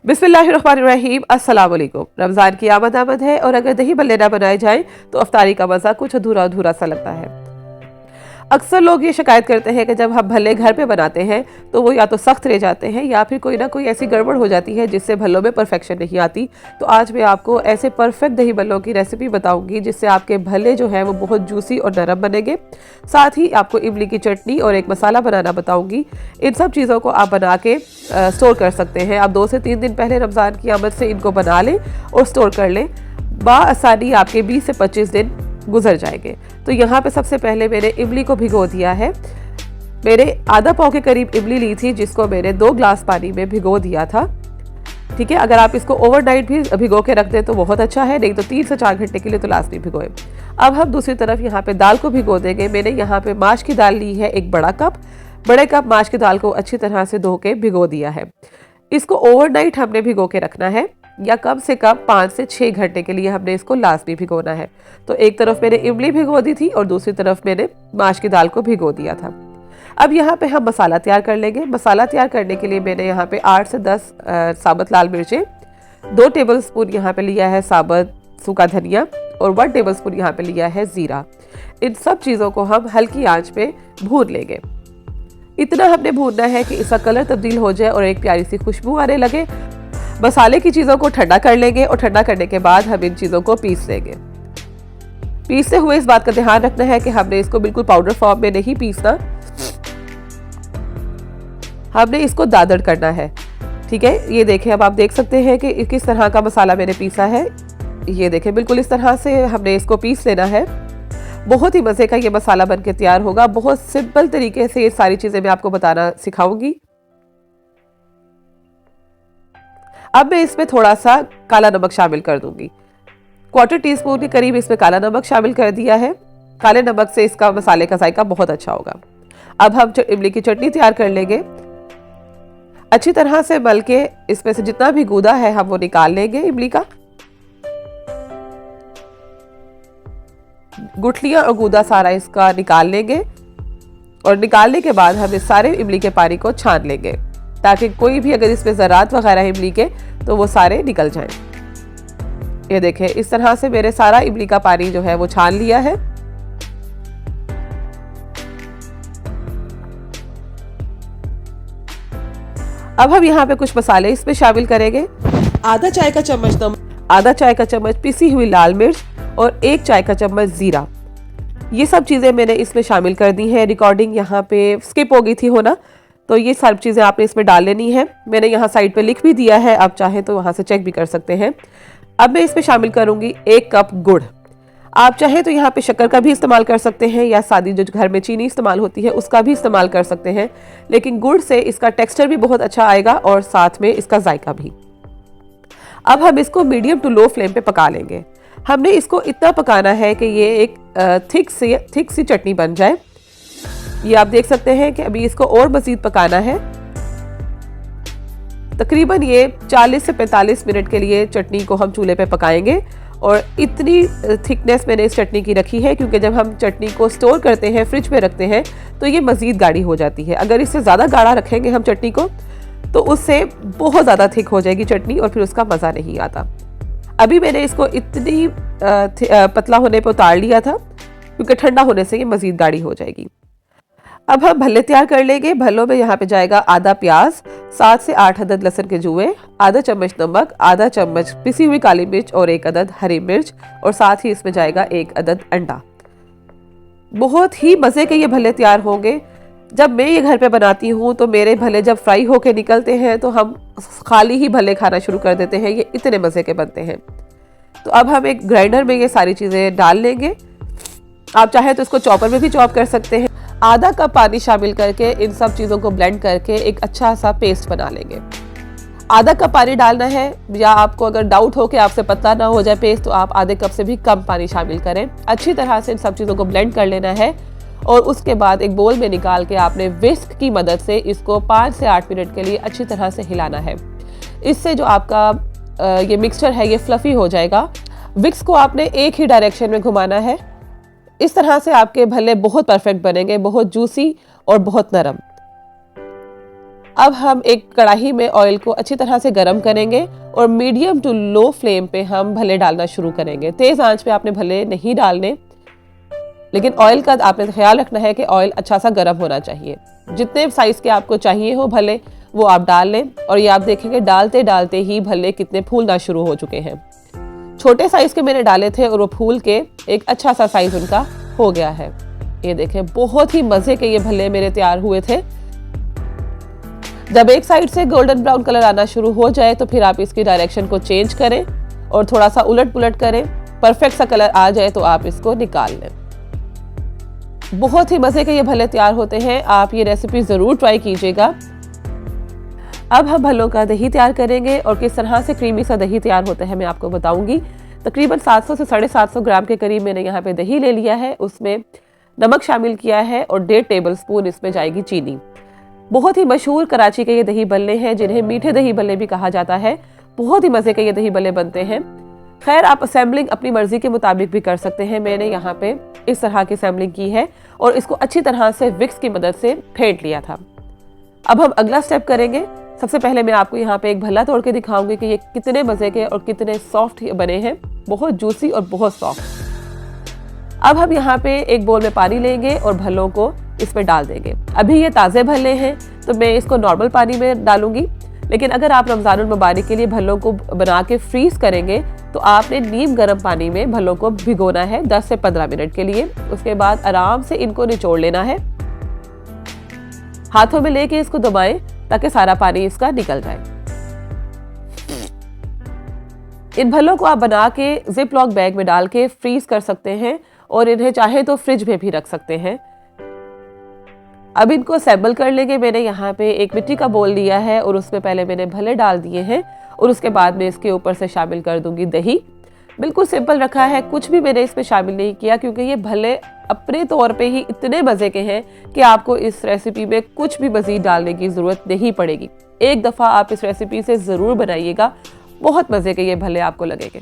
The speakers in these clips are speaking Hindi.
बिस्मिल्लाहिर्रहमानिर्रहीम, अस्सलाम वालेकुम। रमज़ान की आमद है और अगर दही भल्ले ना बनाए जाएं तो अफ्तारी का मज़ा कुछ अधूरा अधूरा सा लगता है। अक्सर लोग ये शिकायत करते हैं कि जब हम भल्ले घर पे बनाते हैं तो वो या तो सख्त रह जाते हैं या फिर कोई ना कोई ऐसी गड़बड़ हो जाती है जिससे भल्लों में परफेक्शन नहीं आती। तो आज मैं आपको ऐसे परफेक्ट दही भल्लों की रेसिपी बताऊंगी जिससे आपके भल्ले जो हैं वो बहुत जूसी और नरम बनेंगे। साथ ही आपको इमली की चटनी और एक मसाला बनाना बताऊंगी। इन सब चीज़ों को आप बना के स्टोर कर सकते हैं। आप 2 से 3 दिन पहले रमज़ान की आमद से इनको बना लें और स्टोर कर लें। बाआसानी आपके 20 से 25 दिन गुजर जाएंगे। तो यहाँ पे सबसे पहले मैंने इमली को भिगो दिया है। मैंने आधा पाव के करीब इमली ली थी जिसको मैंने 2 ग्लास पानी में भिगो दिया था। ठीक है, अगर आप इसको ओवरनाइट भी भिगो के रख दें तो बहुत अच्छा है, नहीं तो 3 से 4 घंटे के लिए तो लाजमी भिगोए। अब हम दूसरी तरफ यहाँ पे दाल को भिगो देंगे। मैंने यहाँ पे माश की दाल ली है 1 बड़ा कप। बड़े कप माश की दाल को अच्छी तरह से धो के भिगो दिया है। इसको ओवरनाइट हमने भिगो के रखना है या कम से कम 5 से 6 घंटे के लिए हमने इसको लाजमी भिगोना है। तो एक तरफ मैंने इमली भिगो दी थी और दूसरी तरफ मैंने माश की दाल को भिगो दिया था। अब यहाँ पे हम मसाला तैयार कर लेंगे। मसाला तैयार करने के लिए मैंने यहाँ पे 8 से 10 साबुत लाल मिर्चें, 2 टेबलस्पून यहाँ पे लिया है साबुत सूखा धनिया और 1 टेबलस्पून यहाँ पे लिया है ज़ीरा। इन सब चीज़ों को हम हल्की आंच पे भून लेंगे। इतना हमने भूनना है कि इसका कलर तब्दील हो जाए और एक प्यारी सी खुशबू आने लगे। मसाले की चीज़ों को ठंडा कर लेंगे और ठंडा करने के बाद हम इन चीज़ों को पीस लेंगे। पीसते हुए इस बात का ध्यान रखना है कि हमने इसको बिल्कुल पाउडर फॉर्म में नहीं पीसना, हमने इसको दादड़ करना है। ठीक है, ये देखें, अब आप देख सकते हैं कि किस तरह का मसाला मैंने पीसा है। ये देखें, बिल्कुल इस तरह से हमने इसको पीस लेना है। बहुत ही मज़े का ये मसाला बन के तैयार होगा। बहुत सिंपल तरीके से ये सारी चीज़ें मैं आपको बताना सिखाऊंगी। अब मैं इसमें थोड़ा सा काला नमक शामिल कर दूंगी। 1/4 टीस्पून के करीब इसमें काला नमक शामिल कर दिया है। काले नमक से इसका मसाले का जायका बहुत अच्छा होगा। अब हम इमली की चटनी तैयार कर लेंगे। अच्छी तरह से मल के इसमें से जितना भी गूदा है हम वो निकाल लेंगे। इमली का गुठलियां और गूदा सारा इसका निकाल लेंगे और निकालने के बाद हम इस सारे इमली के पानी को छान लेंगे ताकि कोई भी अगर इसमें ज़रात वगैरह इमली के तो वो सारे निकल जाएं। ये देखें, इस तरह से मेरे सारा इमली का पानी जो है वो छान लिया है। अब हम यहाँ पे कुछ मसाले इसमें शामिल करेंगे। आधा चाय का चम्मच नमक, आधा चाय का चम्मच पिसी हुई लाल मिर्च और 1 चाय का चम्मच ज़ीरा। ये सब चीज़ें मैंने इसमें शामिल कर दी हैं। रिकॉर्डिंग यहाँ पे स्किप हो गई थी होना, तो ये सब चीज़ें आपने इसमें डाल लेनी है। मैंने यहाँ साइड पे लिख भी दिया है, आप चाहें तो वहाँ से चेक भी कर सकते हैं। अब मैं इसमें शामिल करूँगी 1 कप गुड़। आप चाहें तो यहाँ पे शक्कर का भी इस्तेमाल कर सकते हैं या सादी जो घर में चीनी इस्तेमाल होती है उसका भी इस्तेमाल कर सकते हैं, लेकिन गुड़ से इसका टेक्स्चर भी बहुत अच्छा आएगा और साथ में इसका जायका भी। अब हम इसको मीडियम टू लो फ्लेम पे पका लेंगे। हमने इसको इतना पकाना है कि ये एक थिक सी चटनी बन जाए। ये आप देख सकते हैं कि अभी इसको और मज़ीद पकाना है। तकरीबन ये 40 से 45 मिनट के लिए चटनी को हम चूल्हे पे पकाएंगे और इतनी थिकनेस मैंने इस चटनी की रखी है क्योंकि जब हम चटनी को स्टोर करते हैं, फ्रिज में रखते हैं, तो ये मज़ीद गाढ़ी हो जाती है। अगर इससे ज़्यादा गाढ़ा रखेंगे हम चटनी को तो उससे बहुत ज़्यादा थिक हो जाएगी चटनी और फिर उसका मज़ा नहीं आता। अभी मैंने इसको इतनी पतला होने पर उतार लिया था क्योंकि ठंडा होने से ये मज़ीद गाढ़ी हो जाएगी। अब हम भल्ले तैयार कर लेंगे। भल्लों में यहाँ पे जाएगा आधा प्याज, 7 से 8 अदद लहसुन के जूए, आधा चम्मच नमक, आधा चम्मच पिसी हुई काली मिर्च और 1 अदद हरी मिर्च और साथ ही इसमें जाएगा 1 अदद अंडा। बहुत ही मज़े के ये भल्ले तैयार होंगे। जब मैं ये घर पे बनाती हूँ तो मेरे भल्ले जब फ्राई होके निकलते हैं तो हम खाली ही भल्ले खाना शुरू कर देते हैं। ये इतने मज़े के बनते हैं। तो अब हम एक ग्राइंडर में ये सारी चीज़ें डाल लेंगे। आप चाहे तो इसको चॉपर में भी चॉप कर सकते हैं। आधा कप पानी शामिल करके इन सब चीज़ों को ब्लेंड करके एक अच्छा सा पेस्ट बना लेंगे। आधा कप पानी डालना है, या आपको अगर डाउट हो कि आपसे पतला ना हो जाए पेस्ट तो आप आधे कप से भी कम पानी शामिल करें। अच्छी तरह से इन सब चीज़ों को ब्लेंड कर लेना है और उसके बाद एक बोल में निकाल के आपने विस्क की मदद से इसको 5 से 8 मिनट के लिए अच्छी तरह से हिलाना है। इससे जो आपका ये मिक्सचर है ये फ्लफी हो जाएगा। विस्क को आपने एक ही डायरेक्शन में घुमाना है। इस तरह से आपके भल्ले बहुत परफेक्ट बनेंगे, बहुत जूसी और बहुत नरम। अब हम एक कढ़ाई में ऑयल को अच्छी तरह से गर्म करेंगे और मीडियम टू लो फ्लेम पे हम भल्ले डालना शुरू करेंगे। तेज आंच पे आपने भल्ले नहीं डालने, लेकिन ऑयल का आपने ख्याल रखना है कि ऑयल अच्छा सा गर्म होना चाहिए। जितने साइज के आपको चाहिए हो भल्ले वो आप डाल लें, और ये आप देखेंगे डालते डालते ही भल्ले कितने फूलना शुरू हो चुके हैं। छोटे साइज के मैंने डाले थे और वो फूल के एक अच्छा सा साइज उनका हो गया है। ये देखें, बहुत ही मजे के ये भल्ले मेरे तैयार हुए थे। जब एक साइड से गोल्डन ब्राउन कलर आना शुरू हो जाए तो फिर आप इसकी डायरेक्शन को चेंज करें और थोड़ा सा उलट पुलट करें। परफेक्ट सा कलर आ जाए तो आप इसको निकाल लें। बहुत ही मजे के ये भल्ले तैयार होते हैं, आप ये रेसिपी जरूर ट्राई कीजिएगा। अब हम भल्लों का दही तैयार करेंगे और किस तरह से क्रीमी सा दही तैयार होता है मैं आपको बताऊंगी। तकरीबन 700 से 750 ग्राम के करीब मैंने यहाँ पे दही ले लिया है, उसमें नमक शामिल किया है और 1.5 टेबलस्पून इसमें जाएगी चीनी। बहुत ही मशहूर कराची के ये दही बल्ले हैं, जिन्हें मीठे दही बल्ले भी कहा जाता है। बहुत ही मजे के ये दही बल्ले बनते हैं। खैर, आप असेंबलिंग अपनी मर्जी के मुताबिक भी कर सकते हैं। मैंने यहाँ पे इस तरह की असेंबलिंग की है और इसको अच्छी तरह से विक्स की मदद से फेंट लिया था। अब हम अगला स्टेप करेंगे। सबसे पहले मैं आपको यहाँ पे एक भल्ला तोड़ के दिखाऊंगी कि ये कितने मजे के और कितने सॉफ्ट बने हैं, बहुत जूसी और बहुत सॉफ्ट। अब हम यहाँ पे एक बोल में पानी लेंगे और भल्लों को इसमें डाल देंगे। अभी ये ताज़े भल्ले हैं तो मैं इसको नॉर्मल पानी में डालूंगी, लेकिन अगर आप रमज़ानुल मुबारक के लिए भल्लों को बना के फ्रीज करेंगे तो आपने नीम गर्म पानी में भल्लों को भिगोना है 10 से 15 मिनट के लिए। उसके बाद आराम से इनको निचोड़ लेना है, हाथों में लेके इसको दबाएं ताकि सारा पानी इसका निकल जाए। इन भल्लों को आप बना के जिप लॉक बैग में डाल के फ्रीज कर सकते हैं और इन्हें चाहे तो फ्रिज में भी रख सकते हैं। अब इनको असेंबल कर लेंगे। मैंने यहाँ पे एक मिट्टी का बोल लिया है और उसमें पहले मैंने भल्ले डाल दिए हैं और उसके बाद मैं इसके ऊपर से शामिल कर दूंगी दही। बिल्कुल सिंपल रखा है, कुछ भी मैंने इसमें शामिल नहीं किया, क्योंकि ये भल्ले अपने तौर पे ही इतने मज़े के हैं कि आपको इस रेसिपी में कुछ भी मज़ीद डालने की ज़रूरत नहीं पड़ेगी। एक दफ़ा आप इस रेसिपी से ज़रूर बनाइएगा, बहुत मज़े के ये भल्ले आपको लगेंगे।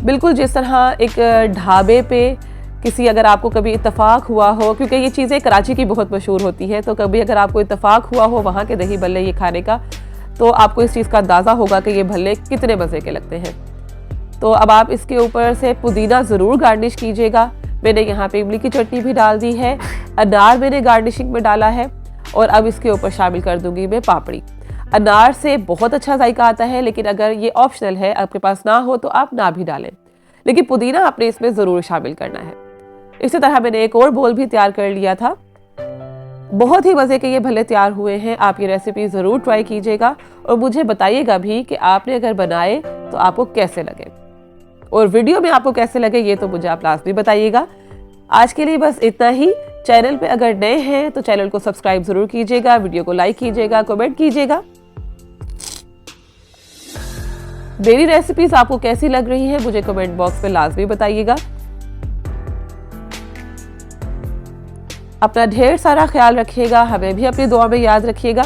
बिल्कुल जिस तरह एक ढाबे पे किसी, अगर आपको कभी इत्तफाक हुआ हो, क्योंकि ये चीज़ें कराची की बहुत मशहूर होती हैं, तो कभी अगर आपको इत्तफाक हुआ हो वहाँ के दही भल्ले ये खाने का, तो आपको इस चीज़ का अंदाज़ा होगा कि ये भल्ले कितने मज़े के लगते हैं। तो अब आप इसके ऊपर से पुदीना ज़रूर गार्निश कीजिएगा। मैंने यहाँ पे इमली की चटनी भी डाल दी है, अनार मैंने गार्निशिंग में डाला है और अब इसके ऊपर शामिल कर दूंगी मैं पापड़ी। अनार से बहुत अच्छा जायका आता है, लेकिन अगर ये ऑप्शनल है, आपके पास ना हो तो आप ना भी डालें, लेकिन पुदीना आपने इसमें ज़रूर शामिल करना है। इसी तरह मैंने एक और बोल भी तैयार कर लिया था। बहुत ही मज़े के ये भल्ले तैयार हुए हैं। आप ये रेसिपी ज़रूर ट्राई कीजिएगा और मुझे बताइएगा भी कि आपने अगर बनाए तो आपको कैसे लगे, और वीडियो में आपको कैसे लगे ये तो मुझे आप लाजमी बताइएगा। आज के लिए बस इतना ही। चैनल पे अगर नए हैं तो चैनल को सब्सक्राइब ज़रूर कीजिएगा, वीडियो को लाइक कीजिएगा, कमेंट कीजिएगा। मेरी रेसिपीज आपको कैसी लग रही है मुझे कमेंट बॉक्स में लाजमी बताइएगा। अपना ढेर सारा ख्याल रखिएगा, हमें भी अपनी दुआ में याद रखिएगा।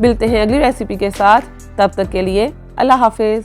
मिलते हैं अगली रेसिपी के साथ, तब तक के लिए अल्लाह हाफिज।